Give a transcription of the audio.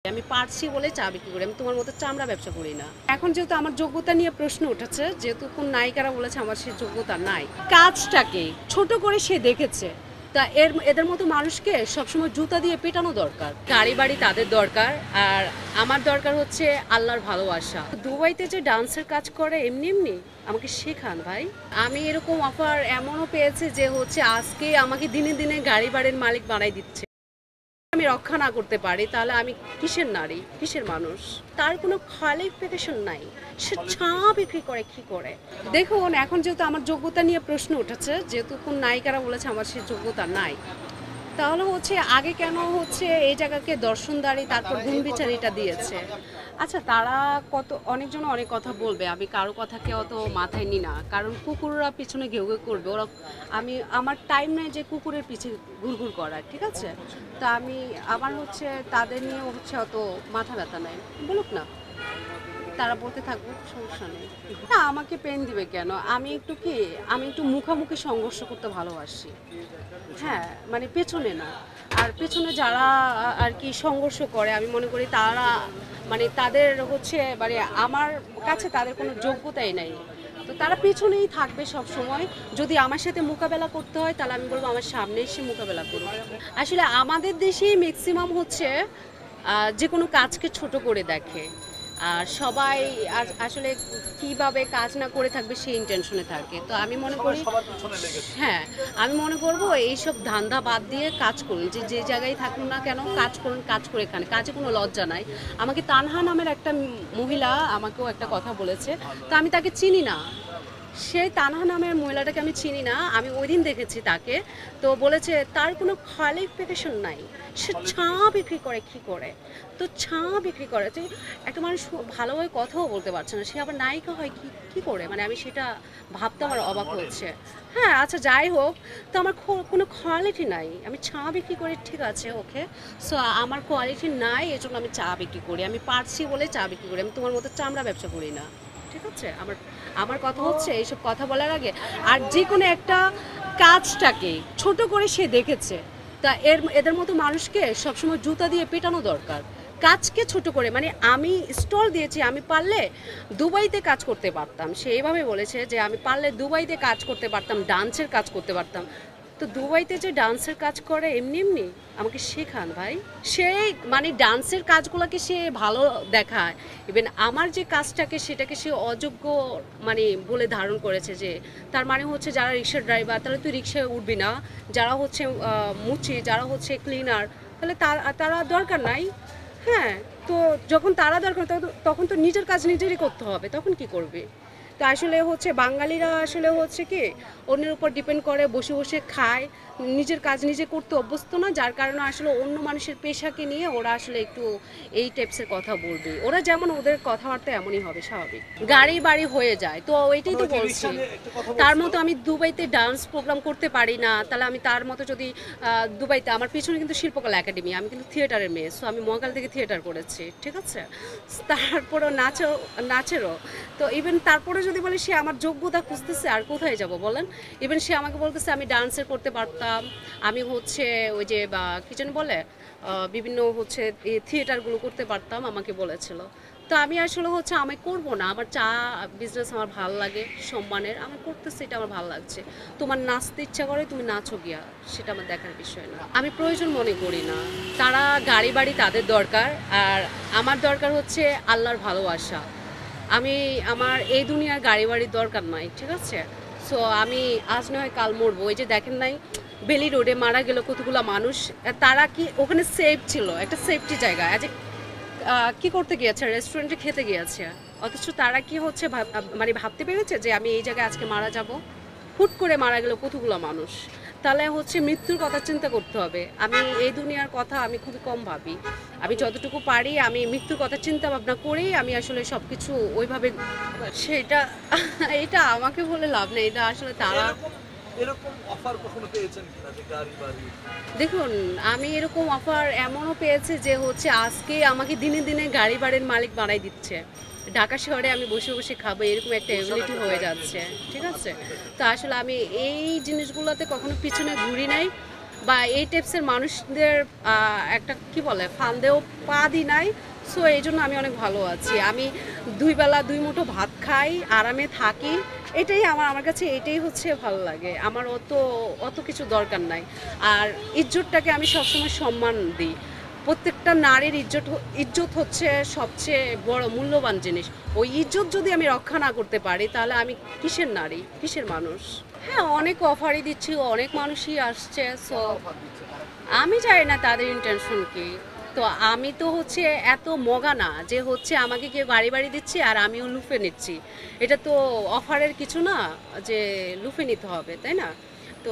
আমি পারছি বলে চা বিক্রি করি, আমি তোমার মতো চামড়া ব্যবসা করি না। এখন যেহেতু আমার যোগ্যতা নিয়ে প্রশ্ন উঠেছে, যেহেতু কোন নায়িকারা বলেছে আমার সে যোগ্যতা নাই, কাজটাকে ছোট করে সে দেখেছে, তা এদের মতো মানুষকে সবসময় জুতা দিয়ে পেটানো দরকার। গাড়ি বাড়ি তাদের দরকার, আর আমার দরকার হচ্ছে আল্লাহর ভালোবাসা। দুবাইতে যে ডান্সের কাজ করে এমনি এমনি আমাকে শেখান ভাই। আমি এরকম অফার এমনও পেয়েছি যে হচ্ছে আজকে আমাকে দিনে দিনে গাড়ি বাড়ির মালিক বানাই দিচ্ছে। আমি রক্ষা না করতে পারি তাহলে আমি কিসের নারী, কিসের মানুষ? তার কোনো কোয়ালিফিকেশন নাই, সে চা বিক্রি করে কি করে? দেখুন, এখন যেহেতু আমার যোগ্যতা নিয়ে প্রশ্ন উঠেছে, যেহেতু কোন নায়িকারা বলেছে আমার সে যোগ্যতা নাই, তাহলে হচ্ছে আগে কেন হচ্ছে এই জায়গাকে দর্শনদারি তারপর গুণ বিচারিটা দিয়েছে। আচ্ছা, তারা অনেকজন অনেক কথা বলবে, আমি কারো কথাকে অত মাথায় নিই না, কারণ কুকুররা পিছনে ঘেউ ঘেউ করবে, ওরা আমার টাইম নেই যে কুকুরের পিছনে ঘুরঘুর করার, ঠিক আছে? তা আমার হচ্ছে তাদের নিয়ে হচ্ছে অত মাথা ব্যথা নাই, বলুক না, তারা বলতে থাকবো, সমস্যা নেই। না, আমাকে পেন দিবে কেন? আমি একটু মুখোমুখি সংঘর্ষ করতে ভালোবাসি। হ্যাঁ, মানে পেছনে না। আর পেছনে যারা আর কি সংঘর্ষ করে, আমি মনে করি তারা মানে তাদের হচ্ছে মানে আমার কাছে তাদের কোনো যোগ্যতাই নাই। তো তারা পেছনেই থাকবে সব সময়। যদি আমার সাথে মোকাবেলা করতে হয় তাহলে আমি বলবো আমার সামনে এসে মোকাবেলা করুন। আসলে আমাদের দেশেই ম্যাক্সিমাম হচ্ছে যে কোনো কাজকে ছোট করে দেখে, আর সবাই আসলে কিভাবে কাজ না করে থাকবে সেই ইন্টেনশনে থাকে। তো আমি মনে করি, হ্যাঁ, আমি মনে করবো এইসব ধান্দা বাদ দিয়ে কাজ করুন, যে জায়গায় থাকুন না কেন কাজ করুন, কাজ করে এখানে কাজে কোনো লজ্জা নাই। আমাকে তানহা নামের একটা মহিলা আমাকেও একটা কথা বলেছে, তো আমি তাকে চিনি না, সেই তানহা নামের মহিলাটাকে আমি চিনি না, আমি ওই দিন দেখেছি তাকে। তো বলেছে তার কোনো কোয়ালিফিকেশন নাই, সে চা বিক্রি করে কি করে? তো চা বিক্রি করে, তো একটা মানুষ ভালোভাবে কথাও বলতে পারছে না, সে আবার নায়িকা হয় কি করে? মানে আমি সেটা ভাবতে আমার অবাক হচ্ছে। হ্যাঁ, আচ্ছা, যাই হোক, তো আমার কোনো কোয়ালিটি নাই, আমি চা বিক্রি করি, ঠিক আছে, ওকে। সো আমার কোয়ালিটি নাই, এজন্য আমি চা বিক্রি করি, আমি পারছি বলে চা বিক্রি করি, আমি তোমার মতো চামড়া ব্যবসা করি না, ঠিক আছে? আমার কথা হচ্ছে এইসব কথা বলার আগে আর যে কোনো একটা কাজটাকে ছোট করে সে দেখেছে, তা এদের মতো মানুষকে সবসময় জুতা দিয়ে পেটানো দরকার। কাজকে ছোট করে, মানে আমি স্টল দিয়েছি, আমি পারলে দুবাইতে কাজ করতে পারতাম, সে এইভাবে বলেছে যে আমি পারলে দুবাইতে কাজ করতে পারতাম, ডান্সের কাজ করতে পারতাম। তো দুবাইতে যে ডান্সের কাজ করে এমনি এমনি আমাকে শেখান ভাই। সেই মানে ডান্সের কাজগুলোকে সে ভালো দেখায়, ইভেন আমার যে কাজটাকে সেটাকে সে অযোগ্য মানে বলে ধারণ করেছে, যে তার মানে হচ্ছে যারা রিক্সার ড্রাইভার তাহলে তুই রিক্সায় উঠবি না, যারা হচ্ছে মুচি, যারা হচ্ছে ক্লিনার, তাহলে তারা দরকার নাই। হ্যাঁ, তো যখন তারা দরকার তখন তো নিজের কাজ নিজেরই করতে হবে, তখন কি করবে? তো আসলে হচ্ছে বাঙালিরা আসলে হচ্ছে কি অন্যের উপর ডিপেন্ড করে, বসে বসে খায়, নিজের কাজ নিজে করতে অভ্যস্ত না, যার কারণে আসলে অন্য মানুষের পেশাকে নিয়ে ওরা আসলে একটু এই টাইপসের কথা বলবে। ওরা যেমন, ওদের কথাবার্তা এমনই হবে, স্বাভাবিক। গাড়ি বাড়ি হয়ে যায়, তো ওইটাই তো বলছি। তার মতো আমি দুবাইতে ডান্স প্রোগ্রাম করতে পারি না, তাহলে আমি তার মতো যদি দুবাইতে, আমার পিছনে কিন্তু শিল্পকলা একাডেমি, আমি কিন্তু থিয়েটারের মেয়ে, সো আমি মহাকাল থেকে থিয়েটার করেছি, ঠিক আছে? তারপরেও নাচেরও। তো ইভেন তারপরে যদি বলে সে আমার যোগ্যতা খুঁজতেছে, আর কোথায় যাব বলেন? ইভেন সে আমাকে বলতেছে আমি ডান্সের করতে পারতাম, আমি হচ্ছে ওই যে কি যেন বলে বিভিন্ন হচ্ছে থিয়েটারগুলো করতে পারতাম, আমাকে বলেছিল। তো আমি আসলে হচ্ছে আমি করব না, আমার চা বিজনেস আমার ভালো লাগে, সম্মানের, আমি করতেছি, এটা আমার ভালো লাগছে। তোমার নাচতে ইচ্ছা করে তুমি নাচো গিয়া, সেটা আমার দেখার বিষয় না, আমি প্রয়োজন মনে করি না। তারা গাড়ি বাড়ি তাদের দরকার, আর আমার দরকার হচ্ছে আল্লাহর ভালোবাসা। আমার এই দুনিয়ার গাড়ি বাড়ির দরকার নাই, ঠিক আছে? সো আমি আজ নয় কাল মরবো। ওই যে দেখেন নাই বেলি রোডে মারা গেল কতগুলো মানুষ, তারা কি ওখানে সেফ ছিল, একটা সেফটি জায়গা, আজ কি করতে গিয়েছে? রেস্টুরেন্টে খেতে গিয়েছে, অথচ তারা কি হচ্ছে মানে ভাবতে পেরেছে যে আমি এই জায়গায় আজকে মারা যাব? হুট করে মারা গেল কতগুলো মানুষ, তাহলে হচ্ছে মৃত্যুর কথা চিন্তা করতে হবে। আমি এই দুনিয়ার কথা আমি খুবই কম ভাবি, আমি যতটুকু পারি আমি মৃত্যুর কথা চিন্তা ভাবনা করেই আমি আসলে সব কিছু ওইভাবে সেটা এটা আমাকে বলে লাভ নেই, এটা আসলে তারা। এরকম অফার কখনো পেয়েছেন কিনা যে গাড়ি বাড়ি? দেখুন, আমি এরকম অফার এমনও পেয়েছি যে হচ্ছে আজকে আমাকে দিনে দিনে গাড়ি বাড়ির মালিক বানাই দিচ্ছে, ঢাকা শহরে আমি বসে বসে খাবো, এরকম একটা এবিলিটি হয়ে যাচ্ছে, ঠিক আছে? তো আসলে আমি এই জিনিসগুলোতে কখনো পিছনে ঘুরি নাই, বা এই টাইপসের মানুষদের একটা কি বলে ফান্দেও পা দিই নাই। সো এই জন্য আমি অনেক ভালো আছি। আমি 2 বেলা 2 মুঠো ভাত খাই, আরামে থাকি। এটাই আমার কাছে এটাই হচ্ছে ভালো লাগে। আমার অত অত কিছু দরকার নাই। আর ইজ্জতটাকে আমি সবসময় সম্মান দিই। প্রত্যেকটা নারীর ইজ্জত হচ্ছে সবচেয়ে বড় মূল্যবান জিনিস। ওই ইজ্জত যদি আমি রক্ষা না করতে পারি তাহলে আমি কিসের নারী, কিসের মানুষ? হ্যাঁ, অনেক অফারই দিচ্ছি, অনেক মানুষই আসছে। সো আমি জানি না তাদের ইন্টেনশন কি। তো আমি তো হচ্ছে এত মগা না যে হচ্ছে আমাকে কেউ গাড়ি বাড়ি দিচ্ছে আর আমিও লুফে নিচ্ছি। এটা তো অফারের কিছু না যে লুফে নিতে হবে, তাই না?